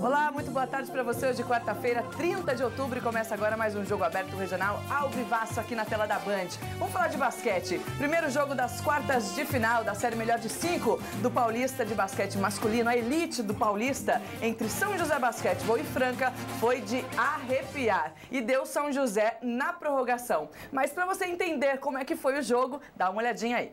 Olá, muito boa tarde para você. Hoje, quarta-feira, 30 de outubro, e começa agora mais um Jogo Aberto Regional ao vivaço aqui na tela da Band. Vamos falar de basquete. Primeiro jogo das quartas de final da série Melhor de 5 do Paulista de basquete masculino, a elite do Paulista, entre São José Basquetebol e Franca, foi de arrepiar. E deu São José na prorrogação. Mas para você entender como é que foi o jogo, dá uma olhadinha aí.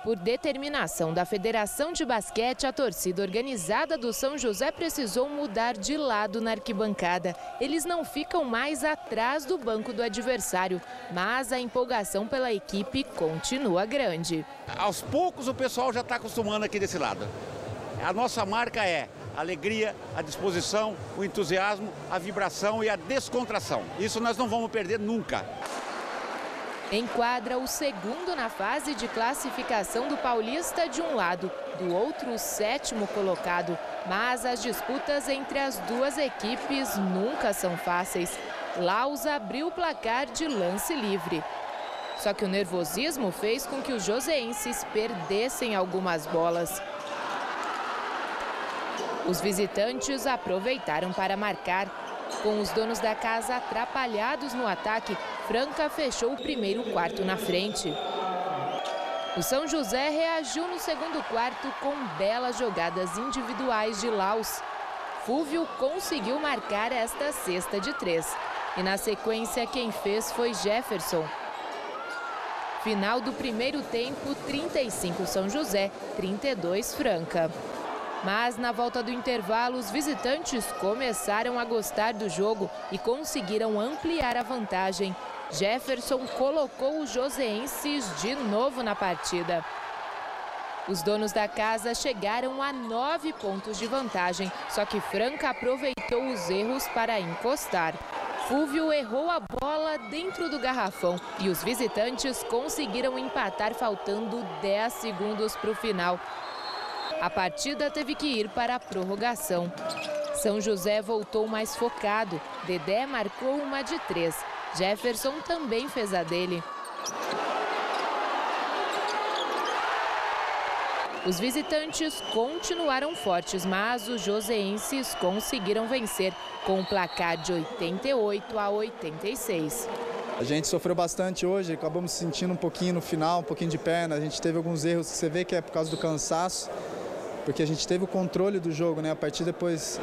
Por determinação da Federação de Basquete, a torcida organizada do São José precisou mudar de lado na arquibancada. Eles não ficam mais atrás do banco do adversário, mas a empolgação pela equipe continua grande. Aos poucos o pessoal já está acostumando aqui desse lado. A nossa marca é a alegria, a disposição, o entusiasmo, a vibração e a descontração. Isso nós não vamos perder nunca. Enquadra o segundo na fase de classificação do Paulista de um lado, do outro o sétimo colocado. Mas as disputas entre as duas equipes nunca são fáceis. Laus abriu o placar de lance livre. Só que o nervosismo fez com que os joseenses perdessem algumas bolas. Os visitantes aproveitaram para marcar. Com os donos da casa atrapalhados no ataque, Franca fechou o primeiro quarto na frente. O São José reagiu no segundo quarto com belas jogadas individuais de Laus. Fúvio conseguiu marcar esta cesta de 3. E na sequência quem fez foi Jefferson. Final do primeiro tempo, 35 São José, 32 Franca. Mas na volta do intervalo, os visitantes começaram a gostar do jogo e conseguiram ampliar a vantagem. Jefferson colocou os joseenses de novo na partida. Os donos da casa chegaram a 9 pontos de vantagem, só que Franca aproveitou os erros para encostar. Fúvio errou a bola dentro do garrafão e os visitantes conseguiram empatar faltando 10 segundos para o final. A partida teve que ir para a prorrogação. São José voltou mais focado. Dedé marcou uma de 3. Jefferson também fez a dele. Os visitantes continuaram fortes, mas os joseenses conseguiram vencer com um placar de 88 a 86. A gente sofreu bastante hoje, acabamos sentindo um pouquinho no final, um pouquinho de perna. A gente teve alguns erros que você vê que é por causa do cansaço, porque a gente teve o controle do jogo, né? A partir depois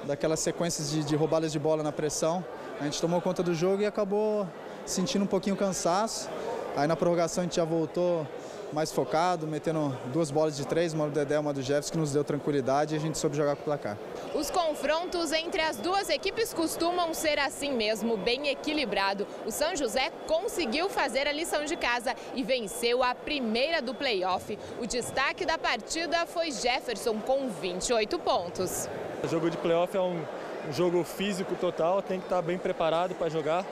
daquelas sequências de roubadas de bola na pressão, a gente tomou conta do jogo e acabou sentindo um pouquinho cansaço. Aí na prorrogação a gente já voltou mais focado, metendo 2 bolas de 3, uma do Dedé e uma do Jefferson, que nos deu tranquilidade e a gente soube jogar com o placar. Os confrontos entre as duas equipes costumam ser assim mesmo, bem equilibrado. O São José conseguiu fazer a lição de casa e venceu a primeira do playoff. O destaque da partida foi Jefferson com 28 pontos. O jogo de playoff é um jogo físico total, tem que estar bem preparado para jogar.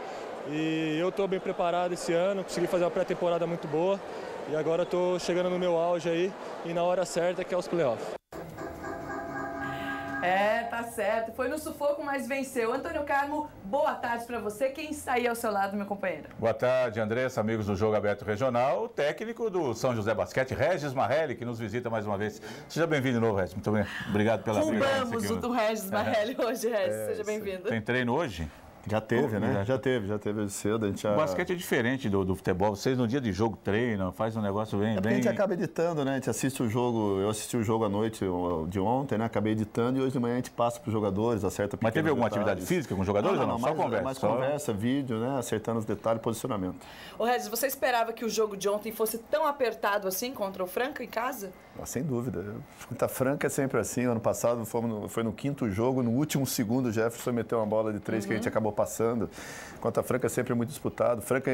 E eu estou bem preparado esse ano, consegui fazer uma pré-temporada muito boa. E agora estou chegando no meu auge aí e na hora certa, que é os playoffs. Tá certo. Foi no sufoco, mas venceu. Antônio Carmo, boa tarde para você. Quem está aí ao seu lado, meu companheiro? Boa tarde, Andressa, amigos do Jogo Aberto Regional. O técnico do São José Basquete, Regis Marrelli, que nos visita mais uma vez. Seja bem-vindo de novo, Regis. Muito bem. Obrigado pela presença. Roubamos o do Regis Marrelli hoje, Regis. Seja bem-vindo. Tem treino hoje? Já teve, né? Já teve hoje cedo. A gente já... O basquete é diferente do futebol. Vocês no dia de jogo treinam, faz um negócio bem... A gente acaba editando, né? A gente assiste o jogo, eu assisti o jogo à noite de ontem, né? Acabei editando e hoje de manhã a gente passa para os jogadores, acerta pequenos. Mas teve alguma detalhes. atividade física com os jogadores ou não? Só conversa? Mais conversa, vídeo, né? Acertando os detalhes e posicionamento. Ô Regis, você esperava que o jogo de ontem fosse tão apertado assim contra o Franca em casa? Sem dúvida. Contra a Franca é sempre assim. Ano passado foi no 5º jogo, no último segundo o Jefferson meteu uma bola de 3 que a gente acabou passando. Contra a Franca é sempre muito disputado. Franca,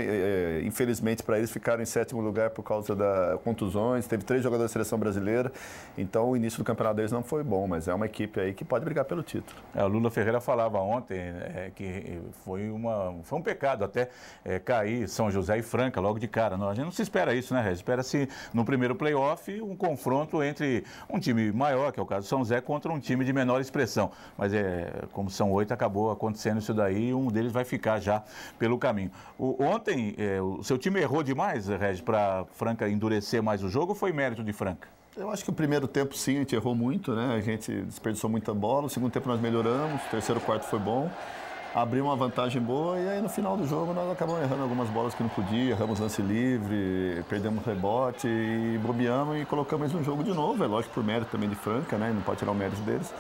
infelizmente, para eles ficaram em 7º lugar por causa das contusões. Teve 3 jogadores da seleção brasileira. Então o início do campeonato deles não foi bom, mas é uma equipe aí que pode brigar pelo título. O Lula Ferreira falava ontem que foi um pecado até cair São José e Franca logo de cara. Não, a gente não se espera isso, né, Regis? Espera-se no primeiro playoff um confronto entre um time maior, que é o caso do São José, contra um time de menor expressão. Mas como são 8, acabou acontecendo isso daí e um deles vai ficar já pelo caminho. Ontem, o seu time errou demais, Regis, para Franca endurecer mais o jogo ou foi mérito de Franca? Eu acho que o primeiro tempo, sim, a gente errou muito, né? A gente desperdiçou muita bola. O segundo tempo nós melhoramos, o terceiro, quarto foi bom. Abriu uma vantagem boa e aí no final do jogo nós acabamos errando algumas bolas que não podia, erramos lance livre, perdemos rebote e bobeamos e colocamos no jogo de novo. É lógico por mérito também de Franca, né? Não pode tirar o mérito deles.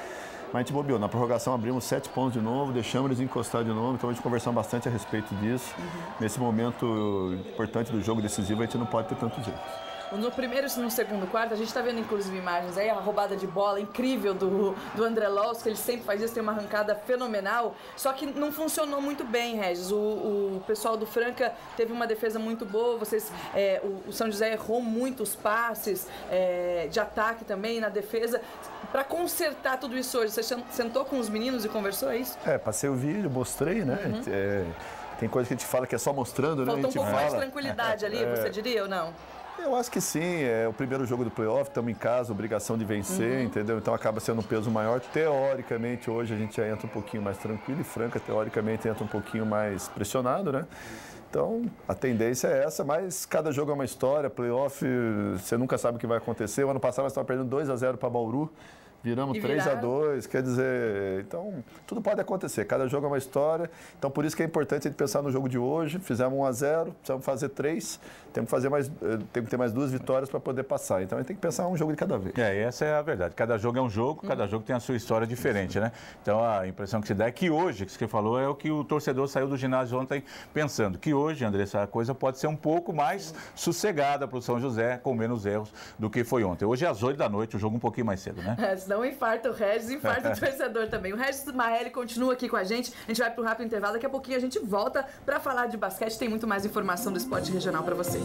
Mas a gente bobeou. Na prorrogação abrimos 7 pontos de novo, deixamos eles encostar de novo, então a gente conversou bastante a respeito disso. Nesse momento importante do jogo decisivo a gente não pode ter tantos erros. No primeiro e no segundo quarto, a gente está vendo inclusive imagens aí, a roubada de bola incrível do André Loss, que ele sempre faz isso, tem uma arrancada fenomenal, só que não funcionou muito bem, Regis. O pessoal do Franca teve uma defesa muito boa, o São José errou muitos passes de ataque também na defesa. Para consertar tudo isso hoje, você sentou com os meninos e conversou, é isso? Passei o vídeo, mostrei, né? Tem coisa que a gente fala que é só mostrando, né? Faltou um pouco mais de tranquilidade ali, você diria ou não? Eu acho que sim, é o primeiro jogo do playoff, estamos em casa, obrigação de vencer, entendeu? Então acaba sendo um peso maior. Teoricamente, hoje a gente já entra um pouquinho mais tranquilo e Franca, teoricamente, entra um pouquinho mais pressionado, né? Então, a tendência é essa, mas cada jogo é uma história, playoff, você nunca sabe o que vai acontecer. O ano passado nós estávamos perdendo 2-0 para Bauru. Viramos 3-2, quer dizer, então tudo pode acontecer, cada jogo é uma história, então por isso que é importante a gente pensar no jogo de hoje, fizemos 1-0, precisamos fazer 3, temos que ter mais 2 vitórias para poder passar, então a gente tem que pensar um jogo de cada vez. Essa é a verdade, cada jogo é um jogo, cada jogo tem a sua história diferente, né? Então a impressão que se dá é que hoje, que você falou, é o que o torcedor saiu do ginásio ontem pensando, que hoje, Andressa, a coisa pode ser um pouco mais sossegada para o São José, com menos erros do que foi ontem. Hoje é às 8 da noite, o jogo um pouquinho mais cedo, né? Não infarta o Regis, infarta o torcedor também. O Regis Marrelli continua aqui com a gente. A gente vai para um rápido intervalo. Daqui a pouquinho a gente volta para falar de basquete. Tem muito mais informação do esporte regional para você.